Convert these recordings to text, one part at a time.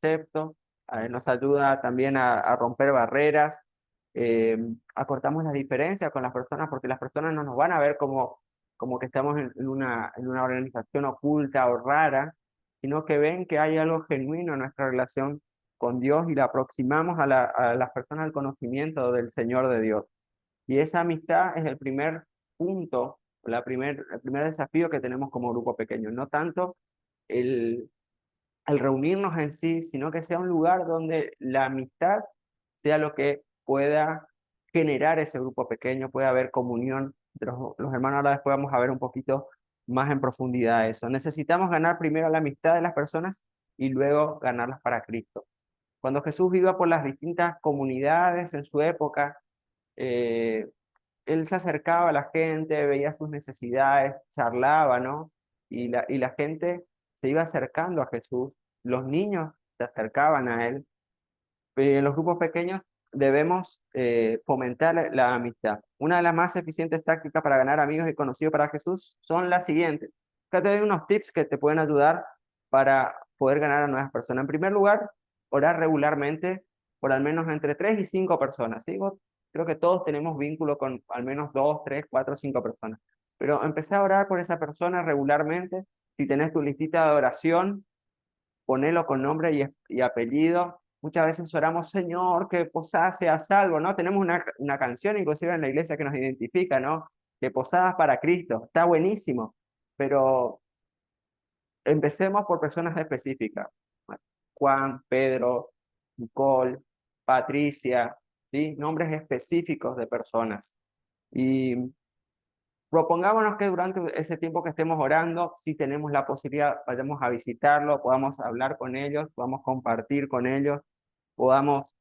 concepto, nos ayuda también a romper barreras, eh, acortamos las diferencias con las personas porque las personas no nos van a ver como que estamos en una organización oculta o rara, sino que ven que hay algo genuino en nuestra relación con Dios y la aproximamos a las personas al conocimiento del Señor de Dios. Y esa amistad es el primer punto, el primer desafío que tenemos como grupo pequeño. No tanto el, el reunirnos en sí, sino que sea un lugar donde la amistad sea lo que pueda generar ese grupo pequeño, pueda haber comunión entre los hermanos. Ahora después vamos a ver un poquito más en profundidad eso. Necesitamos ganar primero la amistad de las personas y luego ganarlas para Cristo. Cuando Jesús iba por las distintas comunidades en su época, eh, él se acercaba a la gente, veía sus necesidades, charlaba, ¿no? Y la gente se iba acercando a Jesús, los niños se acercaban a él. En los grupos pequeños debemos fomentar la amistad. Una de las más eficientes tácticas para ganar amigos y conocidos para Jesús son las siguientes. Acá te doy unos tips que te pueden ayudar para poder ganar a nuevas personas. En primer lugar, orar regularmente por al menos entre 3 y 5 personas. ¿Sí? Creo que todos tenemos vínculo con al menos 2, 3, 4, 5 personas. Pero empecé a orar por esa persona regularmente. Si tenés tu listita de oración, ponelo con nombre y apellido. Muchas veces oramos, Señor, que Posadas sea salvo, ¿no? Tenemos una canción inclusive en la iglesia que nos identifica, ¿no? Que Posadas para Cristo, está buenísimo, pero empecemos por personas específicas. Juan, Pedro, Nicole, Patricia, ¿sí? Nombres específicos de personas. Y propongámonos que durante ese tiempo que estemos orando, si tenemos la posibilidad, vayamos a visitarlo, podamos hablar con ellos, podamos compartir con ellos, podamos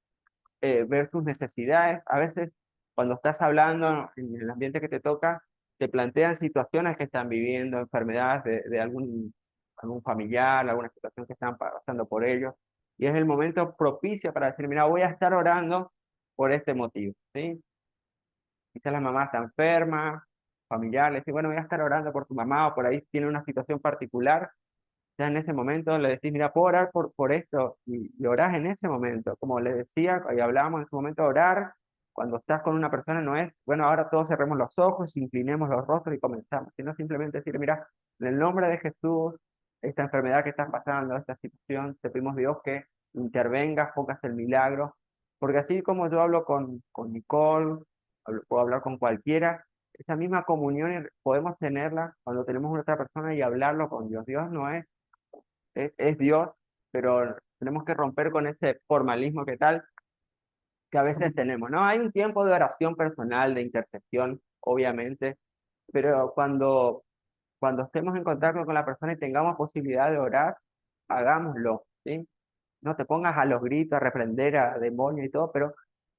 ver sus necesidades. A veces, cuando estás hablando en el ambiente que te toca, te plantean situaciones que están viviendo, enfermedades de algún familiar, alguna situación que están pasando por ellos. Y es el momento propicio para decir, mira, voy a estar orando por este motivo, ¿sí? Quizás la mamá está enferma, familiar, le dice, bueno, voy a estar orando por tu mamá o por ahí tiene una situación particular. Ya en ese momento le decís, mira, puedo orar por esto y orás en ese momento. Como le decía y hablábamos en su momento, orar cuando estás con una persona no es, bueno, ahora todos cerremos los ojos, inclinemos los rostros y comenzamos, sino simplemente decir, mira, en el nombre de Jesús, esta enfermedad que estás pasando, esta situación, te pedimos Dios que intervengas, pongas el milagro, porque así como yo hablo con Nicole, puedo hablar con cualquiera, esa misma comunión podemos tenerla cuando tenemos una otra persona y hablarlo con Dios. Dios no es Dios, pero tenemos que romper con ese formalismo que tal que a veces tenemos, ¿no? Hay un tiempo de oración personal, de intercesión, obviamente, pero cuando estemos en contacto con la persona y tengamos posibilidad de orar, hagámoslo, ¿sí? No te pongas a los gritos, a reprender a demonios y todo, pero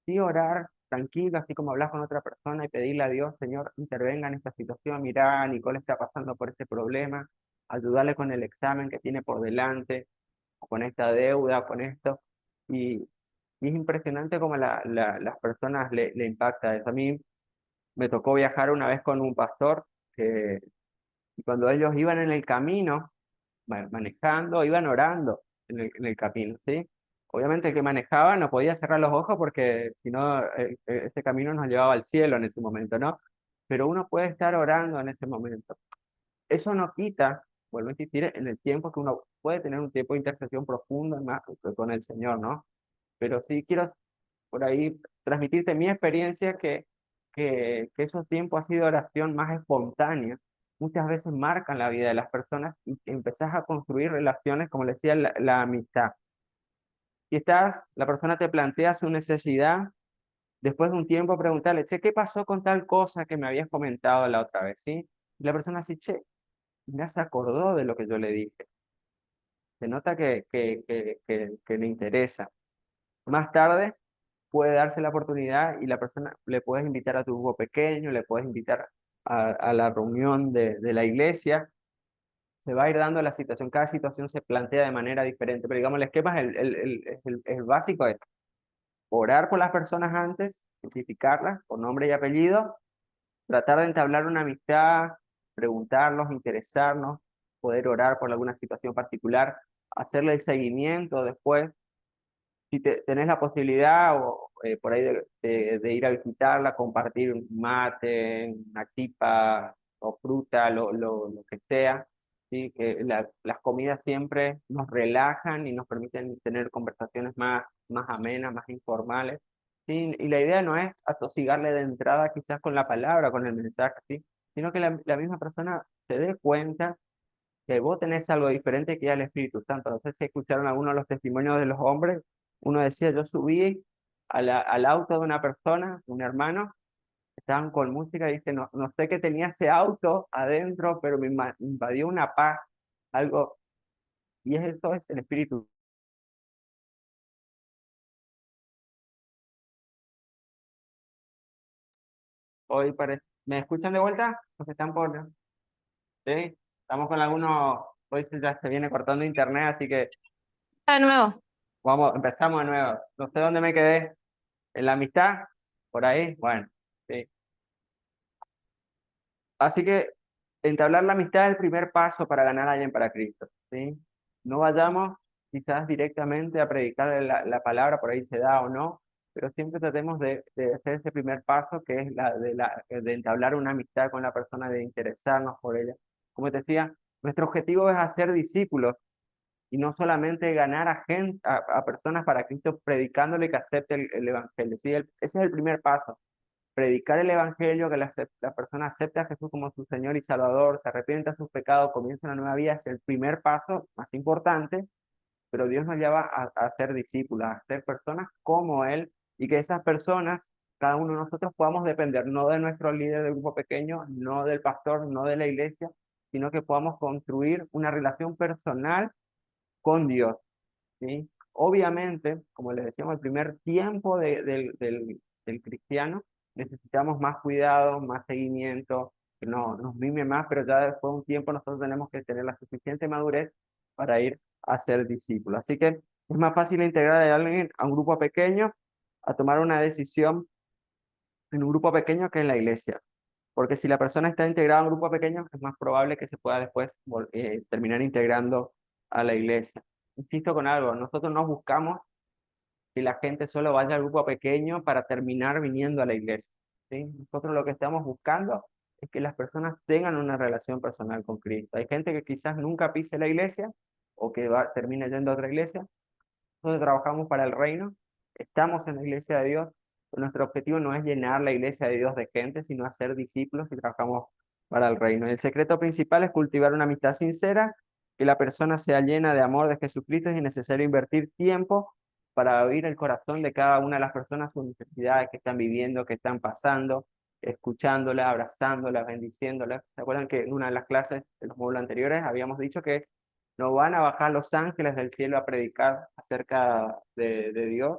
sí orar tranquilo, así como hablas con otra persona y pedirle a Dios, Señor, intervenga en esta situación. Mira, Nicole está pasando por este problema, ayudarle con el examen que tiene por delante, o con esta deuda, con esto. Y, y es impresionante cómo las personas le impacta eso. A mí me tocó viajar una vez con un pastor que y cuando ellos iban en el camino, manejando, iban orando en el camino, ¿sí? Obviamente el que manejaba no podía cerrar los ojos porque si no, ese camino nos llevaba al cielo en ese momento, ¿no? Pero uno puede estar orando en ese momento. Eso no quita, vuelvo a insistir, en el tiempo que uno puede tener un tiempo de intercesión profunda más con el Señor, ¿no? Pero sí quiero por ahí transmitirte mi experiencia que esos tiempos así de oración más espontáneos muchas veces marcan la vida de las personas y empezás a construir relaciones, como le decía, la amistad. Si estás, la persona te plantea su necesidad, después de un tiempo preguntarle, che, ¿qué pasó con tal cosa que me habías comentado la otra vez? ¿Sí? Y la persona así, che, ya se acordó de lo que yo le dije. Se nota que le interesa. Más tarde puede darse la oportunidad y la persona le puedes invitar a tu grupo pequeño, le puedes invitar a la reunión de la iglesia. Se va a ir dando la situación, cada situación se plantea de manera diferente, pero digamos, el esquema es el básico es orar por las personas antes, identificarlas por nombre y apellido, tratar de entablar una amistad, preguntarlos, interesarnos, poder orar por alguna situación particular. hacerle el seguimiento después. Si tenés la posibilidad o por ahí de ir a visitarla, compartir un mate, una tipa o fruta, lo que sea, ¿sí? Que las comidas siempre nos relajan y nos permiten tener conversaciones más amenas, más informales, ¿sí? Y la idea no es atosigarle de entrada quizás con la palabra, con el mensaje, ¿sí? Sino que la misma persona se dé cuenta que vos tenés algo diferente que ya el Espíritu Santo. No sé si escucharon algunos de los testimonios de los hombres. Uno decía, yo subí al auto de una persona, un hermano, estaban con música y dice, no sé qué tenía ese auto adentro, pero me invadió una paz, algo, y eso es el Espíritu. Hoy parece, ¿me escuchan de vuelta? Porque están por, ¿sí? Estamos con algunos, hoy ya se viene cortando internet, así que De nuevo. empezamos de nuevo. No sé dónde me quedé. ¿En la amistad? ¿Por ahí? Bueno, sí. Así que entablar la amistad es el primer paso para ganar a alguien para Cristo, ¿sí? No vayamos quizás directamente a predicar la palabra, por ahí se da o no, pero siempre tratemos de hacer ese primer paso que es de entablar una amistad con la persona, de interesarnos por ella. Como te decía, nuestro objetivo es hacer discípulos y no solamente ganar a, gente, a personas para Cristo predicándole que acepte el Evangelio, ¿sí? Ese es el primer paso, predicar el evangelio, que la persona acepte a Jesús como su Señor y Salvador, se arrepienta de sus pecados, comienza una nueva vida, es el primer paso más importante, pero Dios nos lleva a ser discípulos, a ser personas como Él, y que esas personas, cada uno de nosotros podamos depender no de nuestro líder del grupo pequeño, no del pastor, no de la iglesia, sino que podamos construir una relación personal con Dios, ¿sí? Obviamente, como les decíamos, el primer tiempo del cristiano necesitamos más cuidado, más seguimiento, que no nos mime más, pero ya después de un tiempo nosotros tenemos que tener la suficiente madurez para ir a ser discípulos. Así que es más fácil integrar a alguien a un grupo pequeño, a tomar una decisión en un grupo pequeño que en la iglesia. Porque si la persona está integrada a un grupo pequeño, es más probable que se pueda después terminar integrando a la iglesia. Insisto con algo, nosotros no buscamos que la gente solo vaya al grupo pequeño para terminar viniendo a la iglesia, ¿sí? Nosotros lo que estamos buscando es que las personas tengan una relación personal con Cristo. Hay gente que quizás nunca pise la iglesia o que termina yendo a otra iglesia. Nosotros trabajamos para el reino, estamos en la iglesia de Dios, pero nuestro objetivo no es llenar la iglesia de Dios de gente, sino hacer discípulos y trabajamos para el reino. Y el secreto principal es cultivar una amistad sincera, que la persona sea llena de amor de Jesucristo. Es necesario invertir tiempo para oír el corazón de cada una de las personas, sus necesidades que están viviendo, que están pasando, escuchándola, abrazándola, bendiciéndola. ¿Se acuerdan que en una de las clases de los módulos anteriores habíamos dicho que no van a bajar los ángeles del cielo a predicar acerca de Dios,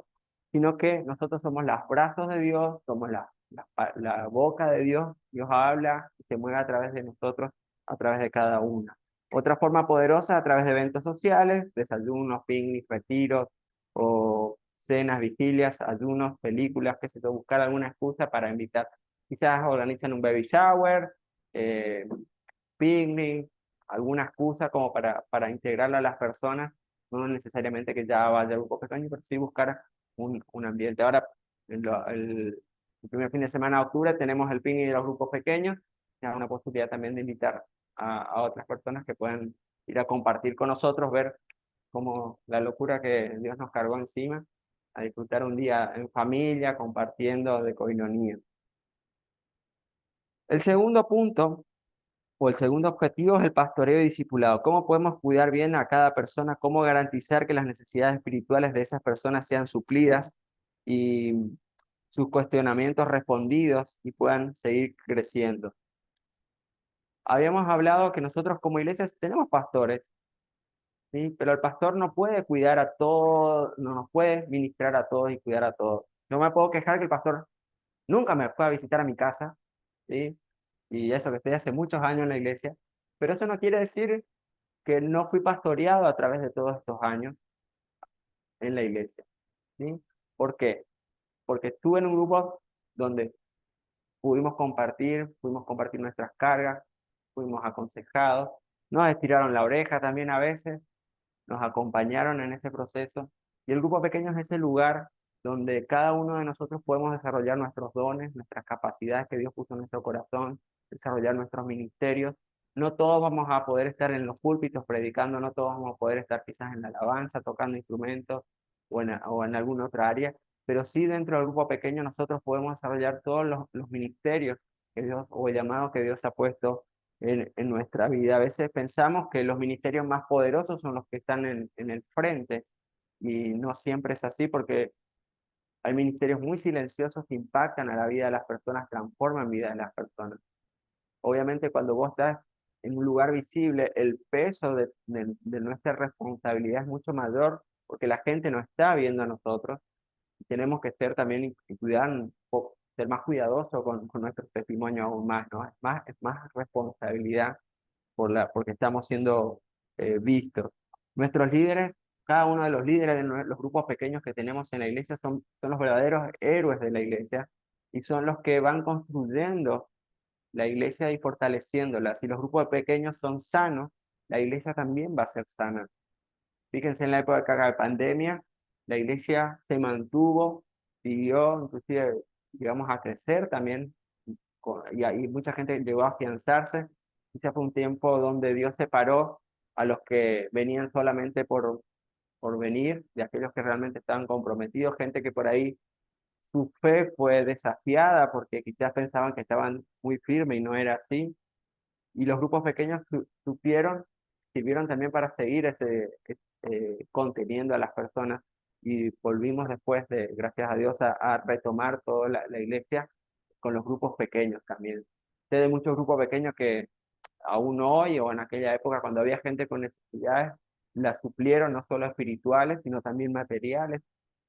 sino que nosotros somos los brazos de Dios, somos la boca de Dios. Dios habla y se mueve a través de nosotros, a través de cada una. Otra forma poderosa a través de eventos sociales, desayunos, picnic, retiros o cenas, vigilias, ayunos, películas, que se puede buscar alguna excusa para invitar. Quizás organizan un baby shower, eh, picnic, alguna excusa como para integrarla a las personas, no necesariamente que ya vaya a grupo pequeño, pero sí buscar un ambiente. Ahora, el primer fin de semana de octubre tenemos el picnic de los grupos pequeños, es una posibilidad también de invitar a otras personas que puedan ir a compartir con nosotros, ver como la locura que Dios nos cargó encima, a disfrutar un día en familia, compartiendo de coinonía. El segundo punto o el segundo objetivo es el pastoreo y discipulado. ¿Cómo podemos cuidar bien a cada persona? ¿Cómo garantizar que las necesidades espirituales de esas personas sean suplidas y sus cuestionamientos respondidos y puedan seguir creciendo? Habíamos hablado que nosotros como iglesias tenemos pastores, ¿sí? Pero el pastor no puede cuidar a todos, no nos puede ministrar a todos y cuidar a todos. No me puedo quejar que el pastor nunca me fue a visitar a mi casa, ¿sí? Y eso que estoy hace muchos años en la iglesia, pero eso no quiere decir que no fui pastoreado a través de todos estos años en la iglesia, ¿sí? ¿Por qué? Porque estuve en un grupo donde pudimos compartir nuestras cargas, fuimos aconsejados, nos estiraron la oreja también a veces, nos acompañaron en ese proceso. Y el grupo pequeño es ese lugar donde cada uno de nosotros podemos desarrollar nuestros dones, nuestras capacidades que Dios puso en nuestro corazón, desarrollar nuestros ministerios. No todos vamos a poder estar en los púlpitos predicando, no todos vamos a poder estar quizás en la alabanza, tocando instrumentos o en alguna otra área, pero sí dentro del grupo pequeño nosotros podemos desarrollar todos los ministerios que Dios, o el llamado que Dios ha puesto en nuestra vida. A veces pensamos que los ministerios más poderosos son los que están en el frente y no siempre es así porque hay ministerios muy silenciosos que impactan a la vida de las personas, transforman vida de las personas. Obviamente cuando vos estás en un lugar visible, el peso de nuestra responsabilidad es mucho mayor porque la gente no está viendo a nosotros y tenemos que ser también y cuidar, ser más cuidadosos con nuestro testimonio aún más, ¿no? Es más responsabilidad porque estamos siendo vistos. Nuestros líderes, cada uno de los líderes de los grupos pequeños que tenemos en la iglesia son los verdaderos héroes de la iglesia y son los que van construyendo la iglesia y fortaleciéndola. Si los grupos pequeños son sanos, la iglesia también va a ser sana. Fíjense en la época de pandemia, la iglesia se mantuvo, siguió, inclusive, llegamos a crecer también, y ahí mucha gente llegó a afianzarse. Ese fue un tiempo donde Dios separó a los que venían solamente por venir, de aquellos que realmente estaban comprometidos, gente que por ahí su fe fue desafiada porque quizás pensaban que estaban muy firmes y no era así. Y los grupos pequeños sirvieron también para seguir conteniendo a las personas y volvimos después gracias a Dios, a retomar toda la iglesia con los grupos pequeños también. Sé de muchos grupos pequeños que aún hoy o en aquella época cuando había gente con necesidades, las suplieron no solo espirituales, sino también materiales,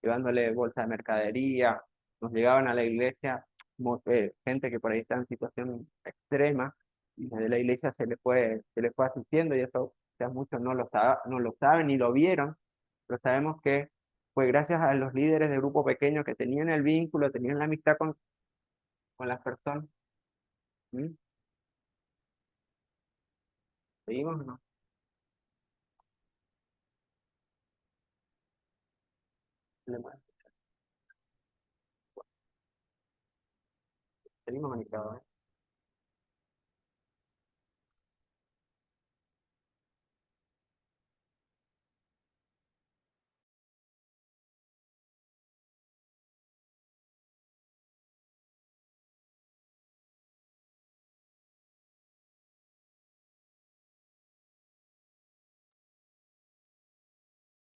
llevándole bolsa de mercadería, nos llegaban a la iglesia gente que por ahí está en situación extrema y desde la iglesia se le fue asistiendo y eso ya muchos no lo saben ni lo vieron, pero sabemos que fue gracias a los líderes de grupo pequeño que tenían el vínculo, tenían la amistad con las personas. ¿Mm? ¿Seguimos o no? Seguimos conectados, ¿eh?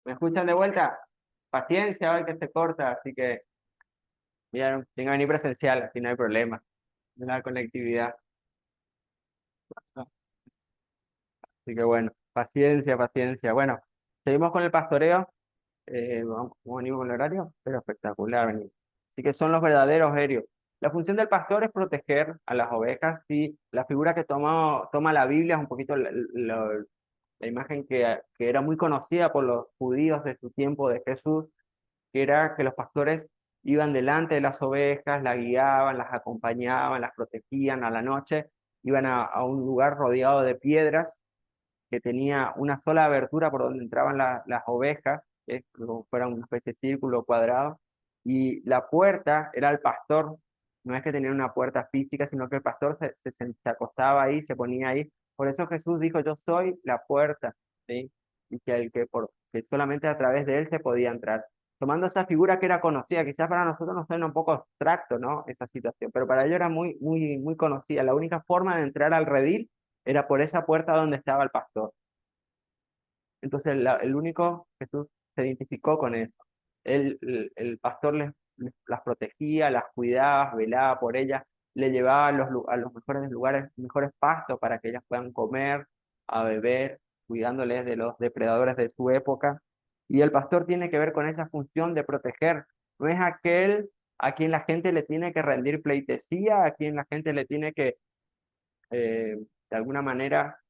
¿Me escuchan de vuelta? Paciencia, hoy que se corta, así que mira, tengo que venir presencial, así no hay problema de la conectividad. ¿No? Así que bueno, paciencia, paciencia. Bueno, seguimos con el pastoreo. ¿Cómo venimos con el horario? Pero espectacular, venimos. Así que son los verdaderos héroes. La función del pastor es proteger a las ovejas. Y la figura que toma la Biblia es un poquito la imagen que era muy conocida por los judíos de su tiempo de Jesús, que era que los pastores iban delante de las ovejas, las guiaban, las acompañaban, las protegían a la noche, iban a un lugar rodeado de piedras que tenía una sola abertura por donde entraban las ovejas, que es como fuera una especie de círculo cuadrado, y la puerta era el pastor, no es que tenía una puerta física, sino que el pastor se acostaba ahí, se ponía ahí. Por eso Jesús dijo, yo soy la puerta, ¿sí? Y que solamente a través de él se podía entrar. Tomando esa figura que era conocida, quizás para nosotros nos suena un poco abstracto, ¿no? Esa situación, pero para ellos era muy, muy, muy conocida. La única forma de entrar al redil era por esa puerta donde estaba el pastor. Entonces el único Jesús se identificó con eso. El pastor las protegía, las cuidaba, velaba por ellas, le llevaba a los mejores lugares, mejores pastos para que ellas puedan comer, a beber, cuidándoles de los depredadores de su época. Y el pastor tiene que ver con esa función de proteger. No es aquel a quien la gente le tiene que rendir pleitesía, a quien la gente le tiene que, de alguna manera,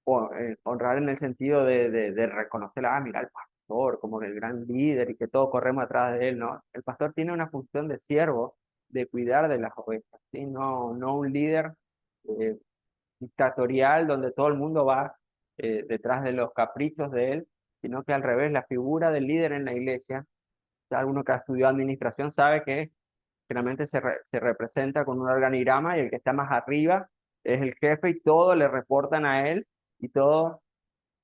honrar en el sentido de reconocer, mira, el pastor como el gran líder y que todos corremos atrás de él, ¿no? El pastor tiene una función de siervo, de cuidar de las ovejas, ¿sí? No un líder eh, dictatorial donde todo el mundo va detrás de los caprichos de él, sino que al revés, la figura del líder en la iglesia, ya alguno que ha estudiado administración sabe que generalmente se representa con un organigrama y el que está más arriba es el jefe y todos le reportan a él y todos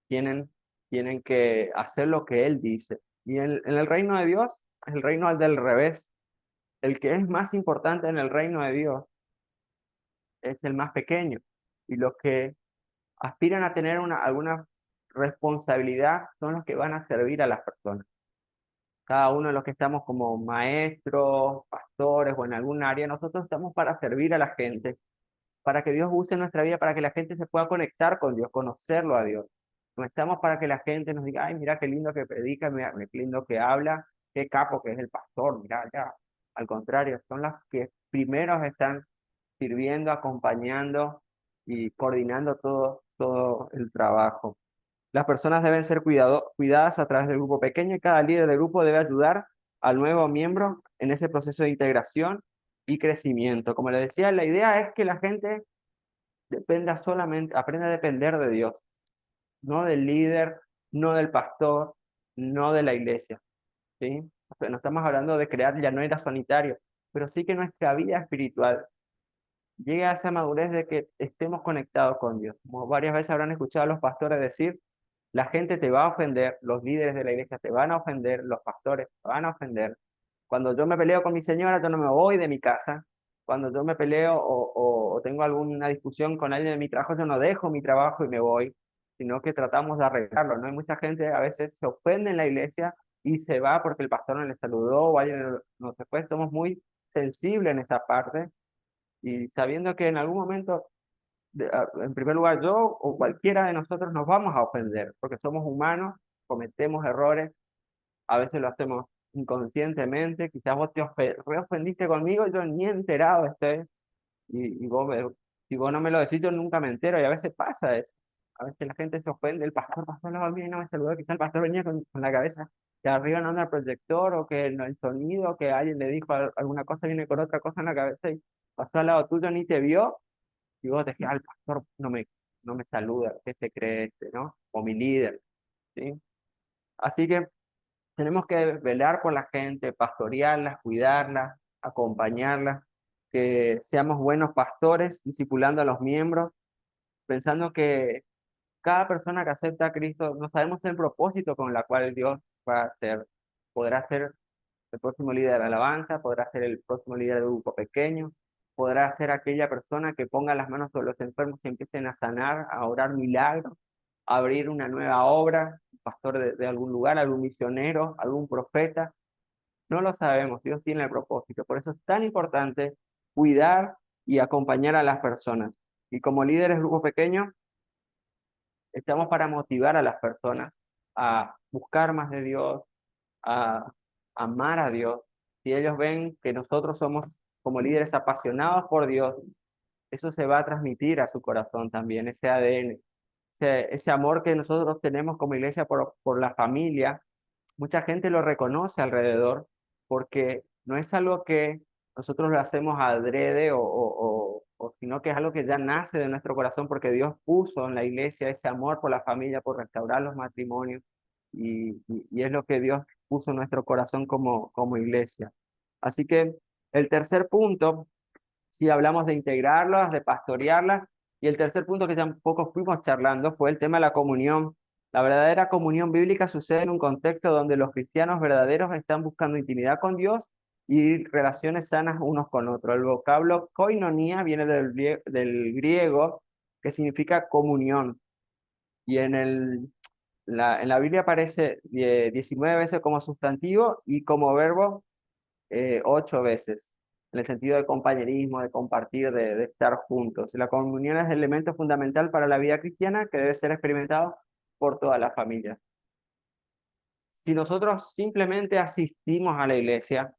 tienen, tienen que hacer lo que él dice. Y en el reino de Dios es el reino del revés. El que es más importante en el reino de Dios es el más pequeño. Y los que aspiran a tener alguna responsabilidad son los que van a servir a las personas. Cada uno de los que estamos como maestros, pastores o en algún área, nosotros estamos para servir a la gente, para que Dios use nuestra vida, para que la gente se pueda conectar con Dios, conocerlo a Dios. No estamos para que la gente nos diga, ay, mira qué lindo que predica, mira qué lindo que habla, qué capo que es el pastor, mira, ya. Al contrario, son las que primeros están sirviendo, acompañando y coordinando todo el trabajo. Las personas deben ser cuidadas a través del grupo pequeño y cada líder del grupo debe ayudar al nuevo miembro en ese proceso de integración y crecimiento. Como les decía, la idea es que la gente dependa solamente, aprenda a depender de Dios, no del líder, no del pastor, no de la iglesia, ¿sí? O sea, no estamos hablando de crear ya no era sanitario, pero sí que nuestra vida espiritual llegue a esa madurez de que estemos conectados con Dios. Como varias veces habrán escuchado a los pastores decir, la gente te va a ofender, los líderes de la iglesia te van a ofender, los pastores te van a ofender. Cuando yo me peleo con mi señora, yo no me voy de mi casa. Cuando yo me peleo o tengo alguna discusión con alguien de mi trabajo, yo no dejo mi trabajo y me voy, sino que tratamos de arreglarlo, ¿no? Hay mucha gente a veces se ofende en la iglesia y se va porque el pastor no le saludó o alguien no se fue. Somos muy sensibles en esa parte y sabiendo que en algún momento en primer lugar, yo o cualquiera de nosotros nos vamos a ofender, porque somos humanos, cometemos errores, a veces lo hacemos inconscientemente, quizás vos te reofendiste conmigo, yo ni enterado estoy, y si vos no me lo decís, yo nunca me entero, y a veces pasa eso. A veces la gente se ofende, el pastor no va bien, no me saludó, quizás el pastor venía con la cabeza que arriba no anda el proyector, o que el sonido, que alguien le dijo alguna cosa, viene con otra cosa en la cabeza y pasó al lado tuyo, ni te vio, y vos decís, ah, el pastor no me saluda, ¿qué se cree este, no? O mi líder, ¿sí? Así que tenemos que velar por la gente, pastorearlas, cuidarlas, acompañarlas, que seamos buenos pastores, discipulando a los miembros, pensando que cada persona que acepta a Cristo, no sabemos el propósito con la cual Dios va a hacer, podrá ser el próximo líder de alabanza, podrá ser el próximo líder de grupo pequeño, podrá ser aquella persona que ponga las manos sobre los enfermos y empiecen a sanar, a orar milagros, a abrir una nueva obra, un pastor de algún lugar, algún misionero, algún profeta. No lo sabemos, Dios tiene el propósito. Por eso es tan importante cuidar y acompañar a las personas. Y como líderes de grupo pequeño, estamos para motivar a las personas a buscar más de Dios, a amar a Dios. Si ellos ven que nosotros somos como líderes apasionados por Dios, eso se va a transmitir a su corazón también, ese ADN, ese amor que nosotros tenemos como iglesia por la familia. Mucha gente lo reconoce alrededor porque no es algo que nosotros lo hacemos adrede o sino que es algo que ya nace de nuestro corazón porque Dios puso en la iglesia ese amor por la familia, por restaurar los matrimonios y es lo que Dios puso en nuestro corazón como iglesia. Así que el tercer punto, si hablamos de integrarlas, de pastorearlas, y el tercer punto que tampoco fuimos charlando fue el tema de la comunión. La verdadera comunión bíblica sucede en un contexto donde los cristianos verdaderos están buscando intimidad con Dios y relaciones sanas unos con otros. El vocablo koinonia viene del griego, que significa comunión, y en la Biblia aparece 19 veces como sustantivo y como verbo 8 veces, en el sentido de compañerismo, de compartir, de estar juntos. La comunión es el elemento fundamental para la vida cristiana que debe ser experimentado por toda la familia. Si nosotros simplemente asistimos a la iglesia,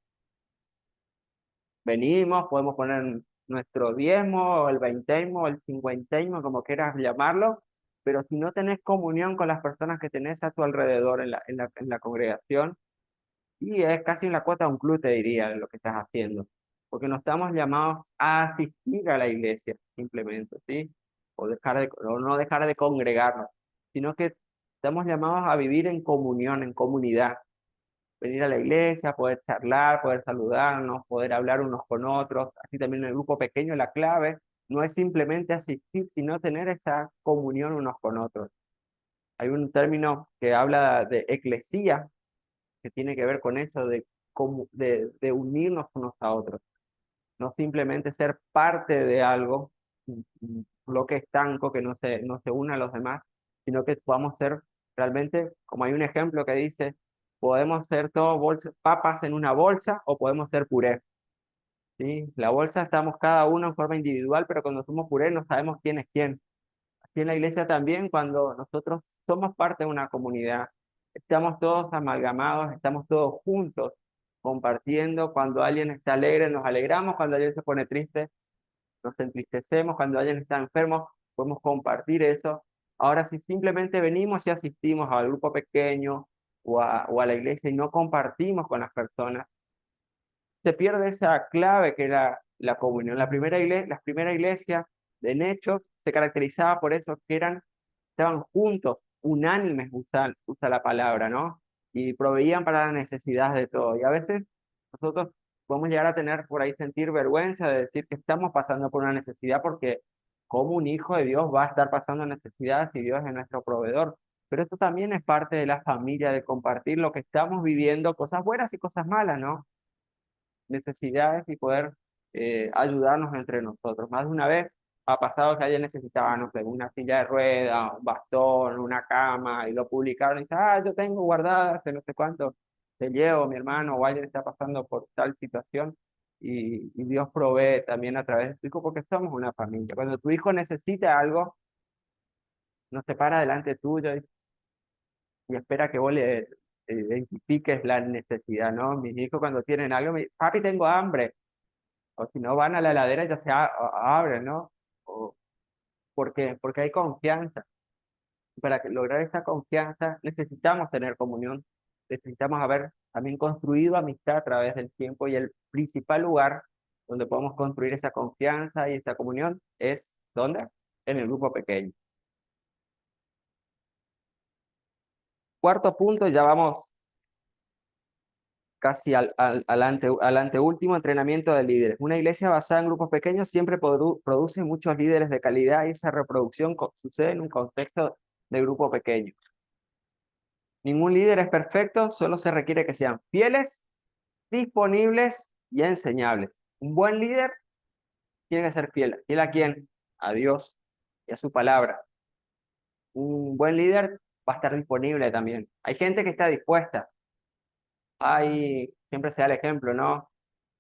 venimos, podemos poner nuestro diezmo, o el veintesimo, o el cincuentesimo, como quieras llamarlo, pero si no tenés comunión con las personas que tenés a tu alrededor en la congregación, y es casi una cuota de un club, te diría, lo que estás haciendo. Porque no estamos llamados a asistir a la iglesia, simplemente, ¿sí? O no dejar de congregarnos. sino que estamos llamados a vivir en comunión, en comunidad. Venir a la iglesia, poder charlar, poder saludarnos, poder hablar unos con otros. Así también en el grupo pequeño la clave no es simplemente asistir, sino tener esa comunión unos con otros. Hay un término que habla de eclesía, que tiene que ver con eso de unirnos unos a otros. No simplemente ser parte de algo, un bloque estanco que no se une a los demás, sino que podamos ser realmente, como hay un ejemplo que dice, podemos ser todos papas en una bolsa o podemos ser puré. ¿Sí? La bolsa estamos cada uno en forma individual, pero cuando somos puré no sabemos quién es quién. Aquí en la iglesia también, cuando nosotros somos parte de una comunidad, estamos todos amalgamados, estamos todos juntos, compartiendo. Cuando alguien está alegre, nos alegramos; cuando alguien se pone triste, nos entristecemos; cuando alguien está enfermo, podemos compartir eso. Ahora, si simplemente venimos y asistimos al grupo pequeño o a la iglesia y no compartimos con las personas, se pierde esa clave que era la comunión. La primera iglesia de Hechos se caracterizaba por eso, que estaban juntos, unánimes, usa la palabra, ¿no? Y proveían para las necesidades de todos. Y a veces nosotros podemos llegar a tener por ahí sentir vergüenza de decir que estamos pasando por una necesidad, porque como un hijo de Dios va a estar pasando necesidades si Dios es nuestro proveedor. Pero esto también es parte de la familia, de compartir lo que estamos viviendo, cosas buenas y cosas malas, ¿no? Necesidades y poder ayudarnos entre nosotros. Más de una vez ha pasado que alguien necesitaba, no sé, una silla de ruedas, un bastón, una cama, y lo publicaron y dice, yo tengo guardada hace no sé cuánto, te llevo, mi hermano, o alguien está pasando por tal situación, y Dios provee también a través de tu hijo, porque somos una familia. Cuando tu hijo necesita algo, no se para delante tuyo y espera que vos le identifiques la necesidad, ¿no? Mis hijos cuando tienen algo, me dicen, papi, tengo hambre. O si no, van a la heladera y ya abren, ¿no? ¿Por qué? Porque hay confianza. Para lograr esa confianza necesitamos tener comunión, necesitamos haber también construido amistad a través del tiempo, y el principal lugar donde podemos construir esa confianza y esa comunión es, ¿dónde? En el grupo pequeño. Cuarto punto, ya vamos casi al anteúltimo: entrenamiento de líderes. Una iglesia basada en grupos pequeños siempre produce muchos líderes de calidad, y esa reproducción sucede en un contexto de grupo pequeño. Ningún líder es perfecto, solo se requiere que sean fieles, disponibles y enseñables. Un buen líder tiene que ser fiel. ¿Fiel a quién? A Dios y a su palabra. Un buen líder va a estar disponible también. Hay gente que está dispuesta. Siempre se da el ejemplo, ¿no?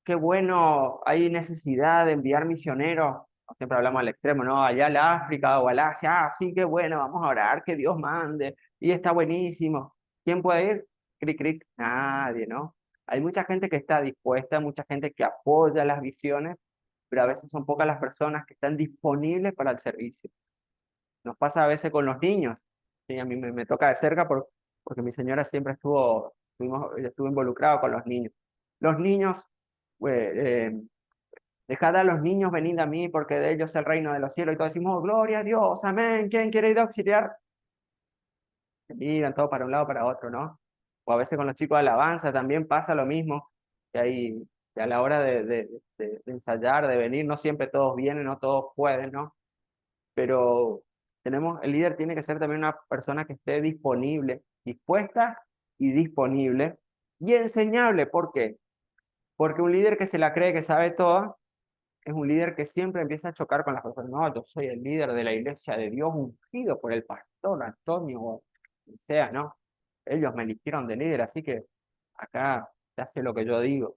Qué bueno, hay necesidad de enviar misioneros. Siempre hablamos al extremo, ¿no? Allá al África o al Asia. Sí, qué bueno, vamos a orar, que Dios mande. Y está buenísimo. ¿Quién puede ir? Cric, cric, nadie, ¿no? Hay mucha gente que está dispuesta, mucha gente que apoya las visiones, pero a veces son pocas las personas que están disponibles para el servicio. Nos pasa a veces con los niños. Sí, a mí me toca de cerca porque mi señora siempre estuvo involucrada con los niños. Los niños, pues, dejad a los niños venid a mí, porque de ellos es el reino de los cielos. Y todos decimos, "Oh, gloria a Dios, amén. ¿Quién quiere ir a auxiliar?" Se miran todos para un lado, para otro, ¿no? O a veces con los chicos de alabanza también pasa lo mismo, que a la hora de ensayar, de venir, no siempre todos vienen, no todos pueden, ¿no? Pero el líder tiene que ser también una persona que esté disponible, dispuesta y disponible y enseñable. ¿Por qué? Porque un líder que se la cree que sabe todo es un líder que siempre empieza a chocar con las personas. No, yo soy el líder de la iglesia de Dios, ungido por el pastor Antonio, o quien sea, ¿no? Ellos me eligieron de líder, así que acá se hace lo que yo digo.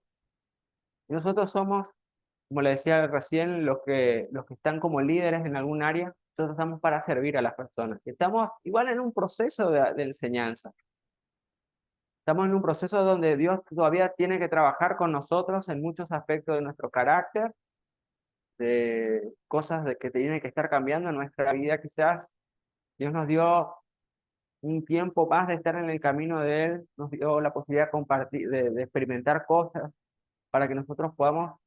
Y nosotros somos, como le decía recién, los que están como líderes en algún área. Nosotros estamos para servir a las personas. Y estamos igual en un proceso de enseñanza. Estamos en un proceso donde Dios todavía tiene que trabajar con nosotros en muchos aspectos de nuestro carácter, de cosas que tienen que estar cambiando en nuestra vida. Quizás Dios nos dio un tiempo más de estar en el camino de Él, nos dio la posibilidad de compartir, de experimentar cosas, para que nosotros podamos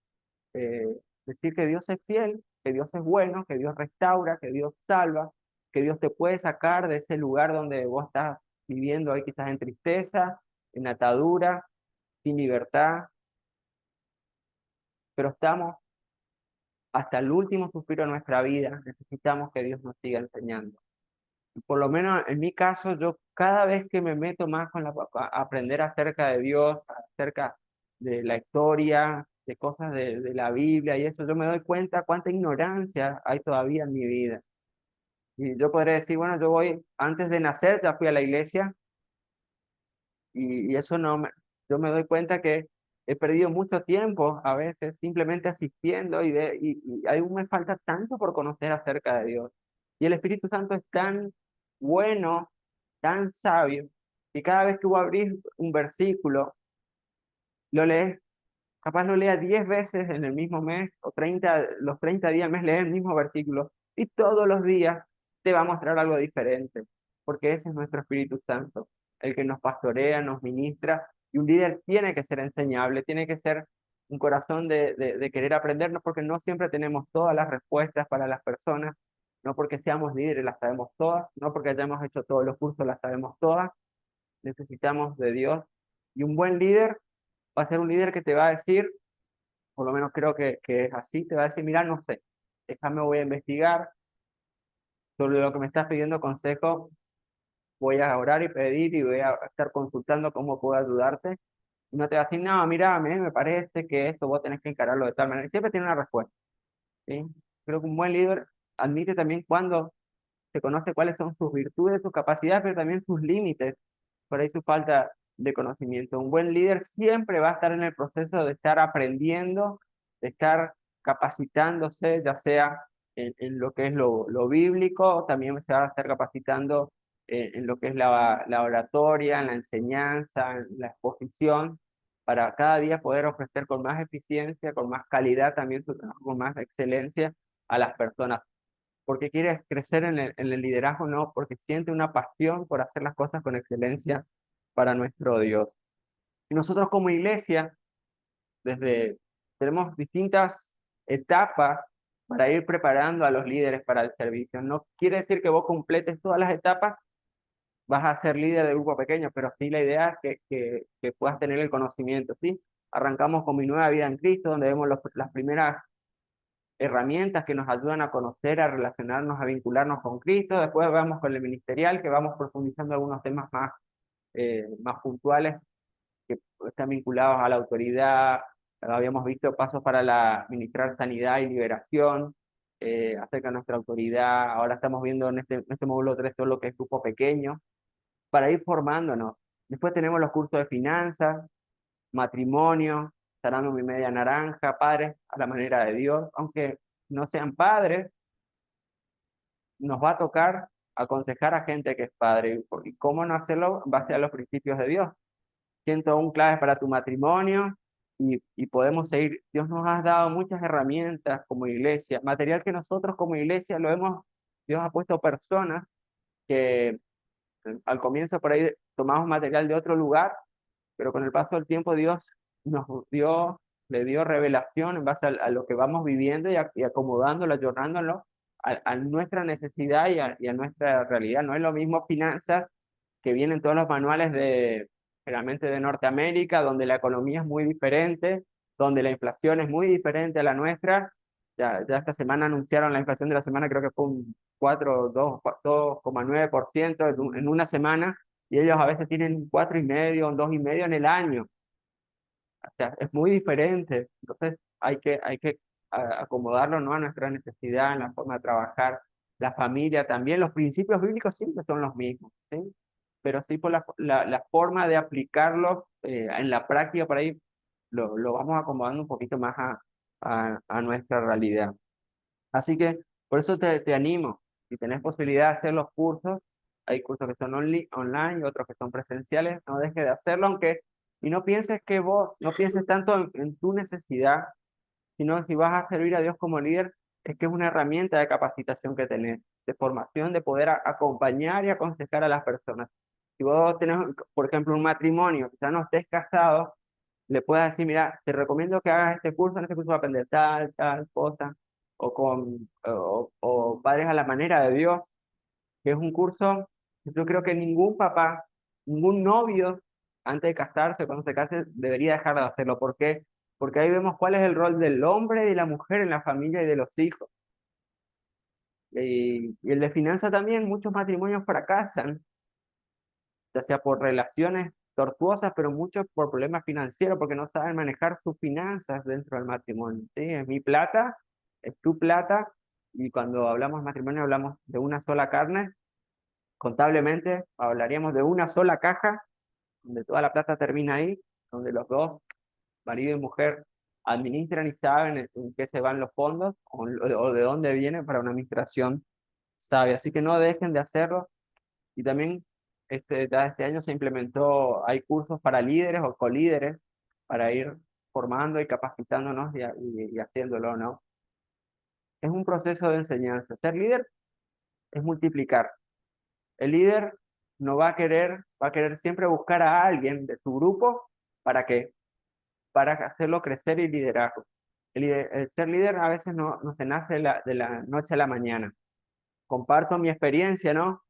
decir que Dios es fiel, que Dios es bueno, que Dios restaura, que Dios salva, que Dios te puede sacar de ese lugar donde vos estás viviendo ahí quizás en tristeza, en atadura, sin libertad, pero estamos hasta el último suspiro de nuestra vida, necesitamos que Dios nos siga enseñando. Y por lo menos en mi caso, yo cada vez que me meto más a aprender acerca de Dios, acerca de la historia, de cosas de la Biblia y eso, yo me doy cuenta cuánta ignorancia hay todavía en mi vida. Y yo podría decir, bueno, yo voy, antes de nacer ya fui a la iglesia y eso no me, yo me doy cuenta que he perdido mucho tiempo a veces simplemente asistiendo y aún me falta tanto por conocer acerca de Dios. Y el Espíritu Santo es tan bueno, tan sabio, que cada vez que voy a abrir un versículo, lo lees, capaz lo lea 10 veces en el mismo mes, o 30 los 30 días del mes lees el mismo versículo, y todos los días te va a mostrar algo diferente, porque ese es nuestro Espíritu Santo, el que nos pastorea, nos ministra, y un líder tiene que ser enseñable, tiene que ser un corazón de querer aprendernos, porque no siempre tenemos todas las respuestas para las personas, no porque seamos líderes las sabemos todas, no porque hayamos hecho todos los cursos las sabemos todas, necesitamos de Dios, y un buen líder va a ser un líder que te va a decir, por lo menos creo que es así, te va a decir, mira, no sé, déjame, voy a investigar sobre lo que me estás pidiendo consejo, voy a orar y pedir y voy a estar consultando cómo puedo ayudarte. Y no te va a decir, no, mira, a mí me parece que esto vos tenés que encararlo de tal manera. Y siempre tiene una respuesta, ¿sí? Creo que un buen líder admite también cuando se conoce cuáles son sus virtudes, sus capacidades, pero también sus límites, por ahí su falta de conocimiento. Un buen líder siempre va a estar en el proceso de estar aprendiendo, de estar capacitándose, ya sea en lo que es lo bíblico, también se va a estar capacitando en lo que es la oratoria, en la enseñanza, en la exposición, para cada día poder ofrecer con más eficiencia, con más calidad también su trabajo, con más excelencia a las personas porque quiere crecer en el liderazgo, no, porque siente una pasión por hacer las cosas con excelencia para nuestro Dios. Y nosotros como iglesia, desde, tenemos distintas etapas para ir preparando a los líderes para el servicio. No quiere decir que vos completes todas las etapas, vas a ser líder de grupo pequeño, pero sí la idea es que puedas tener el conocimiento, ¿sí? Arrancamos con mi nueva vida en Cristo, donde vemos las primeras herramientas que nos ayudan a conocer, a relacionarnos, a vincularnos con Cristo. Después vamos con el ministerial, que vamos profundizando algunos temas más puntuales que están vinculados a la autoridad. Habíamos visto pasos para ministrar sanidad y liberación acerca de nuestra autoridad. Ahora estamos viendo en este módulo 3 todo lo que es grupo pequeño, para ir formándonos. Después tenemos los cursos de finanzas, matrimonio, Sarando mi media naranja, padres a la manera de Dios, aunque no sean padres, nos va a tocar aconsejar a gente que es padre. ¿Y cómo no hacerlo? En base a los principios de Dios. 101 claves para tu matrimonio y podemos seguir. Dios nos ha dado muchas herramientas como iglesia, material que nosotros como iglesia Dios ha puesto personas que al comienzo por ahí tomamos material de otro lugar, pero con el paso del tiempo Dios nos dio, le dio revelación en base a lo que vamos viviendo y acomodándolo, ayornándolo a nuestra necesidad y a nuestra realidad. No es lo mismo finanzas que vienen todos los manuales generalmente de Norteamérica, donde la economía es muy diferente, donde la inflación es muy diferente a la nuestra. Ya esta semana anunciaron la inflación de la semana, creo que fue un 2,9% en una semana, y ellos a veces tienen un 4,5, un 2,5 en el año. O sea, es muy diferente. Entonces hay que acomodarlo, ¿no? A nuestra necesidad, en la forma de trabajar, la familia también. Los principios bíblicos siempre son los mismos, ¿sí? Pero sí por la forma de aplicarlos en la práctica, por ahí lo vamos acomodando un poquito más a nuestra realidad. Así que por eso te animo, si tenés posibilidad de hacer los cursos, hay cursos que son online y otros que son presenciales, no dejes de hacerlo, y no pienses no pienses tanto en tu necesidad, sino si vas a servir a Dios como líder, es que es una herramienta de capacitación que tenés, de formación, de poder acompañar y aconsejar a las personas. Si vos tenés, por ejemplo, un matrimonio, quizás no estés casado, le puedas decir, mira, te recomiendo que hagas este curso, en este curso vas a aprender tal cosa, o padres a la manera de Dios, que es un curso que yo creo que ningún papá, ningún novio, antes de casarse, cuando se case, debería dejar de hacerlo. ¿Por qué? Porque ahí vemos cuál es el rol del hombre y de la mujer en la familia y de los hijos. Y el de finanzas también, muchos matrimonios fracasan, ya sea por relaciones tortuosas, pero muchos por problemas financieros, porque no saben manejar sus finanzas dentro del matrimonio. ¿Sí? Es mi plata, es tu plata, y cuando hablamos de matrimonio hablamos de una sola carne. Contablemente hablaríamos de una sola caja, donde toda la plata termina ahí, donde los dos, marido y mujer, administran y saben en qué se van los fondos o de dónde vienen para una administración sabia. Así que no dejen de hacerlo. Y también ya este año se implementó, hay cursos para líderes o colíderes para ir formando y capacitándonos y haciéndolo, ¿no? Es un proceso de enseñanza. Ser líder es multiplicar. El líder no va a querer siempre buscar a alguien de su grupo para que, para hacerlo crecer y liderazgo. El ser líder a veces no se nace de la noche a la mañana. Comparto mi experiencia, ¿no?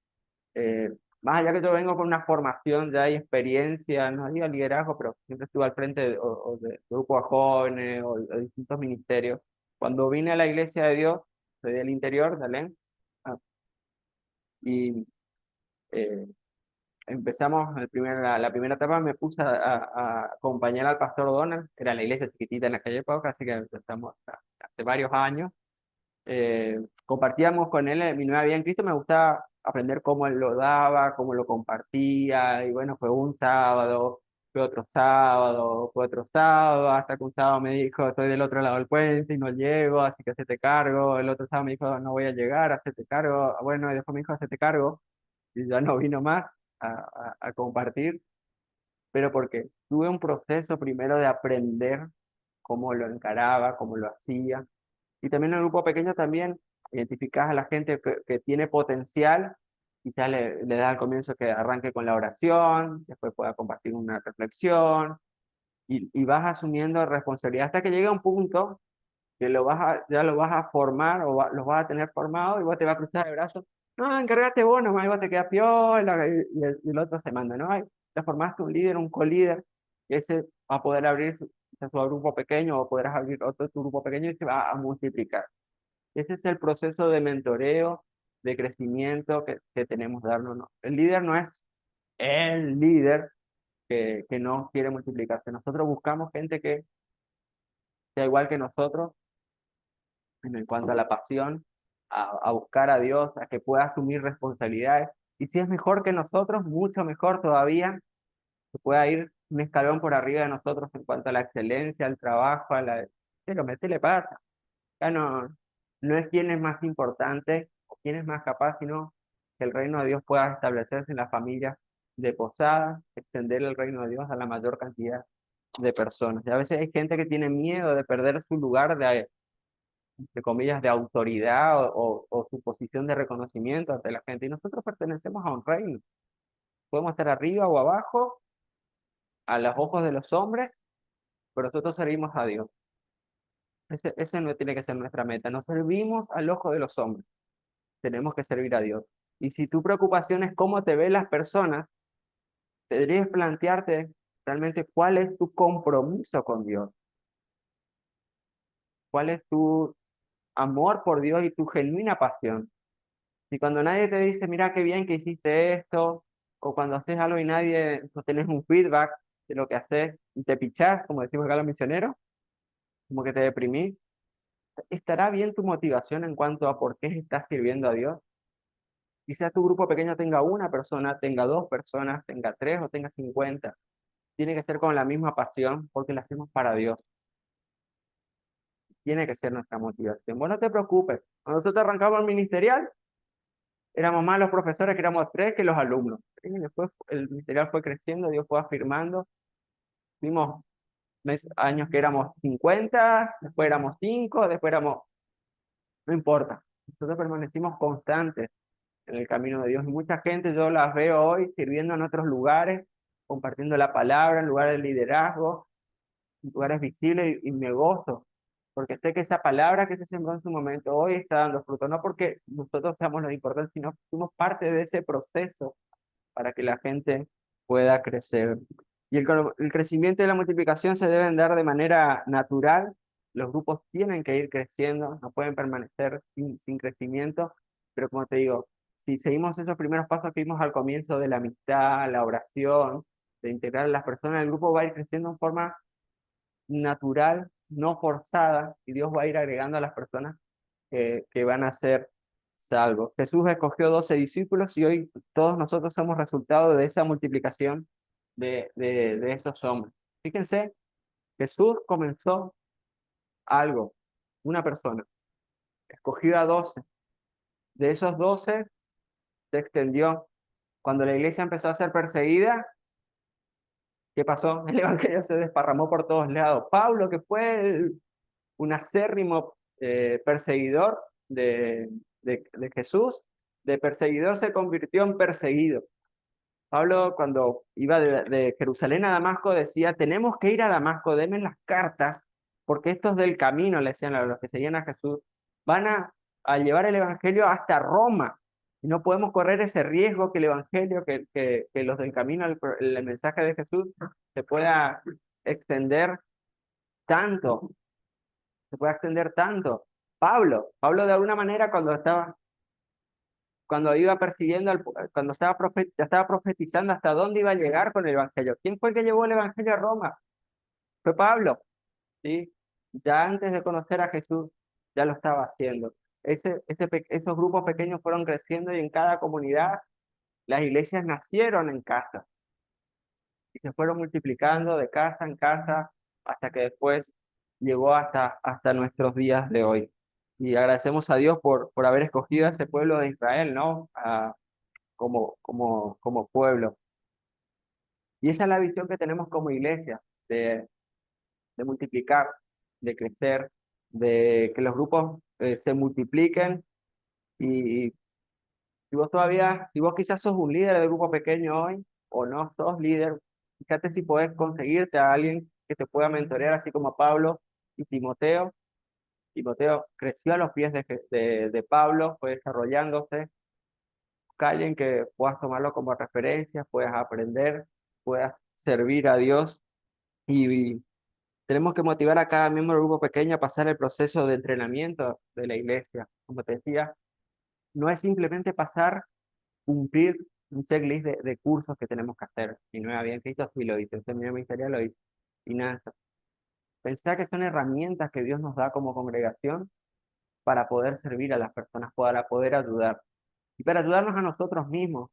Eh, Más allá que yo vengo con una formación, ya hay experiencia, no digo liderazgo, pero siempre estuve al frente o de grupos de jóvenes o de distintos ministerios. Cuando vine a la iglesia de Dios, soy del interior de Alén, y eh, empezamos la primera etapa, me puse a acompañar al pastor Donald, era la iglesia chiquitita en aquella época, así que empezamos hace varios años. Compartíamos con él mi nueva vida en Cristo, me gustaba aprender cómo él lo daba, cómo lo compartía, y bueno, fue un sábado, fue otro sábado, hasta que un sábado me dijo, estoy del otro lado del puente y no llego, así que hacete cargo, el otro sábado me dijo, no voy a llegar, hacete cargo, bueno, y después me dijo, hacete cargo, y ya no vino más a compartir, pero porque tuve un proceso primero de aprender cómo lo encaraba, cómo lo hacía, y también en el grupo pequeño también identificás a la gente que tiene potencial, quizás le das al comienzo que arranque con la oración, después pueda compartir una reflexión, y vas asumiendo responsabilidad hasta que llega un punto que ya lo vas a formar o los vas a tener formado y vos te vas a cruzar de brazos. No, encárgate vos nomás, y vos te quedas piola y el otro se manda, ¿no? Ay, te formaste un líder, un colíder, y ese va a poder abrir su grupo pequeño o podrás abrir otro tu grupo pequeño y se va a multiplicar. Ese es el proceso de mentoreo, de crecimiento que tenemos que darnos, ¿no? El líder no es el líder que no quiere multiplicarse. Nosotros buscamos gente que sea igual que nosotros en cuanto a la pasión, a buscar a Dios, a que pueda asumir responsabilidades. Y si es mejor que nosotros, mucho mejor todavía, que pueda ir un escalón por arriba de nosotros en cuanto a la excelencia, al trabajo, Pero metele pata. Ya no es quién es más importante o quién es más capaz, sino que el reino de Dios pueda establecerse en las familias de Posadas, extender el reino de Dios a la mayor cantidad de personas. Y a veces hay gente que tiene miedo de perder su lugar de comillas, de autoridad o su posición de reconocimiento ante la gente. Y nosotros pertenecemos a un reino. Podemos estar arriba o abajo, a los ojos de los hombres, pero nosotros servimos a Dios. Ese no tiene que ser nuestra meta. No servimos al ojo de los hombres. Tenemos que servir a Dios. Y si tu preocupación es cómo te ven las personas, deberías plantearte realmente cuál es tu compromiso con Dios, cuál es tu amor por Dios y tu genuina pasión. Si cuando nadie te dice, mira qué bien que hiciste esto, o cuando haces algo y nadie, no tenés un feedback de lo que haces y te pichás, como decimos acá los misioneros, como que te deprimís, ¿estará bien tu motivación en cuanto a por qué estás sirviendo a Dios? Quizás tu grupo pequeño tenga una persona, tenga dos personas, tenga tres o tenga 50. Tiene que ser con la misma pasión porque la hacemos para Dios. Tiene que ser nuestra motivación. Vos no te preocupes. Cuando nosotros arrancamos el ministerial, éramos más los profesores que éramos tres que los alumnos. Y después el ministerial fue creciendo, Dios fue afirmando. Vimos años que éramos 50, después éramos 5, después éramos... No importa. Nosotros permanecimos constantes en el camino de Dios. Y mucha gente yo las veo hoy sirviendo en otros lugares, compartiendo la palabra, en lugares de liderazgo, en lugares visibles y me gozo. porque sé que esa palabra que se sembró en su momento hoy está dando fruto, no porque nosotros seamos lo importante, sino que somos parte de ese proceso para que la gente pueda crecer. Y el crecimiento y la multiplicación se deben dar de manera natural. Los grupos tienen que ir creciendo, no pueden permanecer sin crecimiento, pero como te digo, si seguimos esos primeros pasos que vimos al comienzo de la amistad, la oración, de integrar a las personas, el grupo va a ir creciendo en forma natural, no forzada, y Dios va a ir agregando a las personas que van a ser salvos. Jesús escogió 12 discípulos y hoy todos nosotros somos resultado de esa multiplicación de esos hombres. Fíjense, Jesús comenzó algo, una persona, escogió a 12. De esos 12 se extendió. Cuando la iglesia empezó a ser perseguida, ¿qué pasó? El evangelio se desparramó por todos lados. Pablo, que fue un acérrimo perseguidor de Jesús, de perseguidor se convirtió en perseguido. Pablo, cuando iba de Jerusalén a Damasco, decía, tenemos que ir a Damasco, denme las cartas, porque estos del camino, le decían a los que seguían a Jesús, van a llevar el evangelio hasta Roma. Y no podemos correr ese riesgo que el evangelio, que los del camino, el mensaje de Jesús, se pueda extender tanto, se pueda extender tanto. Pablo de alguna manera cuando iba persiguiendo, cuando ya estaba profetizando hasta dónde iba a llegar con el evangelio. ¿Quién fue el que llevó el evangelio a Roma? Fue Pablo, ¿sí? Ya antes de conocer a Jesús, ya lo estaba haciendo. Esos grupos pequeños fueron creciendo y en cada comunidad las iglesias nacieron en casa y se fueron multiplicando de casa en casa hasta que después llegó hasta nuestros días de hoy. Y agradecemos a Dios por haber escogido a ese pueblo de Israel, ¿no? Como pueblo. Y esa es la visión que tenemos como iglesia, de multiplicar, de crecer, de que los grupos se multipliquen. Y si vos quizás sos un líder de grupo pequeño hoy, o no sos líder, fíjate si podés conseguirte a alguien que te pueda mentorear, así como Pablo y Timoteo. Timoteo creció a los pies de Pablo, fue desarrollándose. Busca alguien que puedas tomarlo como referencia, puedas aprender, puedas servir a Dios. Y tenemos que motivar a cada miembro del grupo pequeño a pasar el proceso de entrenamiento de la iglesia. Como te decía, no es simplemente pasar, cumplir un checklist de cursos que tenemos que hacer. Si no había en Cristo, sí lo hice. Usted mi ministerio lo hizo. Finanzas. Pensar que son herramientas que Dios nos da como congregación para poder servir a las personas, para poder ayudar. Y para ayudarnos a nosotros mismos.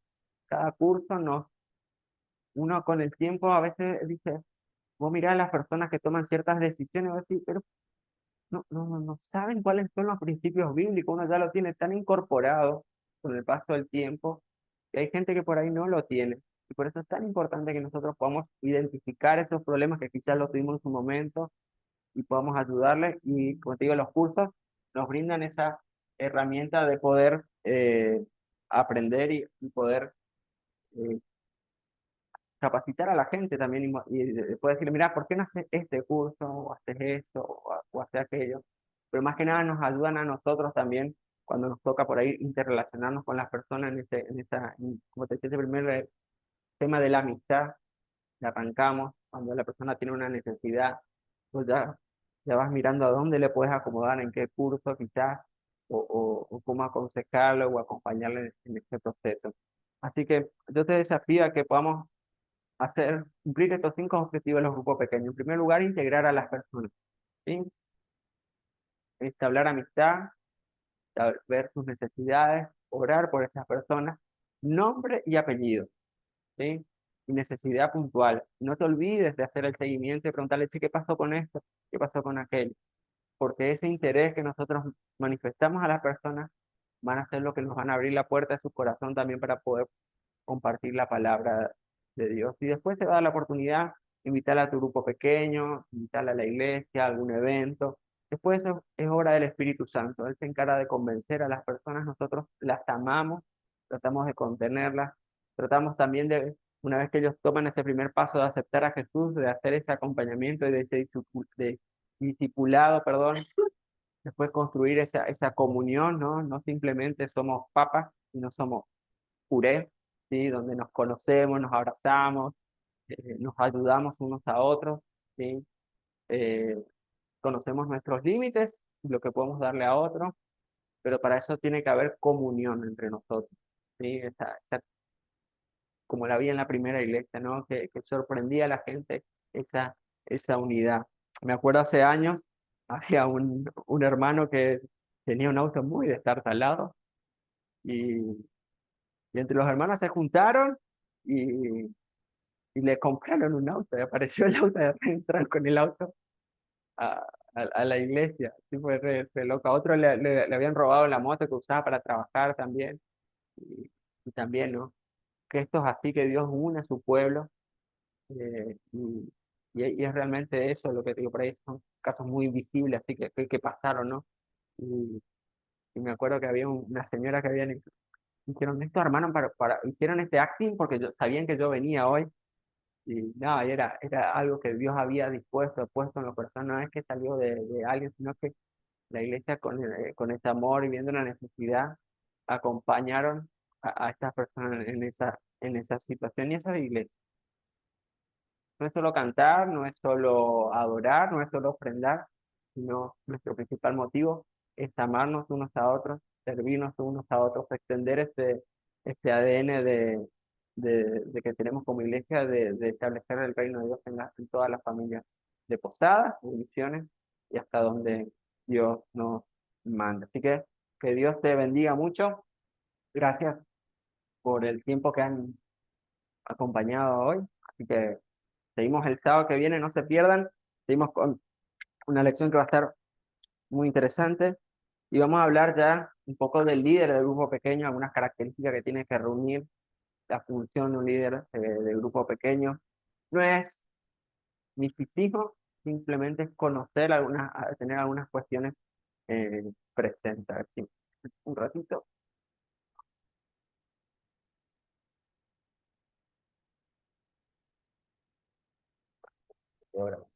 Cada curso uno con el tiempo a veces dice, vos mirás a las personas que toman ciertas decisiones y vos decís, pero no saben cuáles son los principios bíblicos, uno ya lo tiene tan incorporado con el paso del tiempo, que hay gente que por ahí no lo tiene. Y por eso es tan importante que nosotros podamos identificar esos problemas que quizás los tuvimos en su momento y podamos ayudarles. Y como te digo, los cursos nos brindan esa herramienta de poder aprender y poder eh, capacitar a la gente también y después decirle, mira, ¿por qué no haces este curso o haces esto o haces aquello? Pero más que nada nos ayudan a nosotros también cuando nos toca por ahí interrelacionarnos con las personas como te decía, ese primer tema de la amistad, que arrancamos, cuando la persona tiene una necesidad, pues ya vas mirando a dónde le puedes acomodar, en qué curso quizás, o cómo aconsejarlo o acompañarle en este proceso. Así que yo te desafío a que podamos cumplir estos 5 objetivos en los grupos pequeños. En primer lugar, integrar a las personas, ¿sí? Establecer amistad, ver sus necesidades, orar por esas personas, nombre y apellido, ¿sí? Y necesidad puntual. No te olvides de hacer el seguimiento y preguntarle, "Che, ¿qué pasó con esto? ¿Qué pasó con aquello?". Porque ese interés que nosotros manifestamos a las personas van a ser lo que nos van a abrir la puerta de su corazón también para poder compartir la palabra de Dios. Y después se va a dar la oportunidad, invitar a tu grupo pequeño, invitarla a la iglesia, a algún evento. Después eso es obra del Espíritu Santo. Él se encarga de convencer a las personas, nosotros las amamos, tratamos de contenerlas, tratamos también una vez que ellos toman ese primer paso de aceptar a Jesús, de hacer ese acompañamiento y de discipulado, perdón, después construir esa comunión, ¿no? No simplemente somos papas, sino somos puré, ¿sí? Donde nos conocemos, nos abrazamos, nos ayudamos unos a otros, ¿sí? Eh, conocemos nuestros límites y lo que podemos darle a otros, pero para eso tiene que haber comunión entre nosotros, ¿sí? Como la vi en la primera iglesia, ¿no? Que sorprendía a la gente esa, esa unidad. Me acuerdo hace años, había un hermano que tenía un auto muy destartalado y, y entre los hermanos se juntaron y, y le compraron un auto y apareció el auto de entrar con el auto a, a la iglesia. Sí, fue re loco. A otro le habían robado la moto que usaba para trabajar también. Y también, ¿no? Que esto es así, que Dios une a su pueblo. Y es realmente eso lo que te digo por ahí. Son casos muy visibles, así que pasaron, ¿no? Y, y me acuerdo que había una señora que habían hicieron esto, hermano, hicieron este acting porque sabían que yo venía hoy. Y nada, era algo que Dios había dispuesto, puesto en la persona, no es que salió de alguien, sino que la iglesia con ese amor y viendo la necesidad, acompañaron a estas personas en esa situación y esa es la iglesia. No es solo cantar, no es solo adorar, no es solo ofrendar, sino nuestro principal motivo es amarnos unos a otros, servirnos unos a otros, extender este ADN de que tenemos como iglesia de establecer el reino de Dios en todas las familias de Posadas, de Misiones y hasta donde Dios nos manda. Así que Dios te bendiga mucho. Gracias por el tiempo que han acompañado hoy. Así que seguimos el sábado que viene, no se pierdan. Seguimos con una lección que va a estar muy interesante. Y vamos a hablar ya un poco del líder del grupo pequeño, algunas características que tiene que reunir la función de un líder del grupo pequeño. No es misticismo, simplemente es conocer tener algunas cuestiones presentes. A ver si un ratito. Ahora.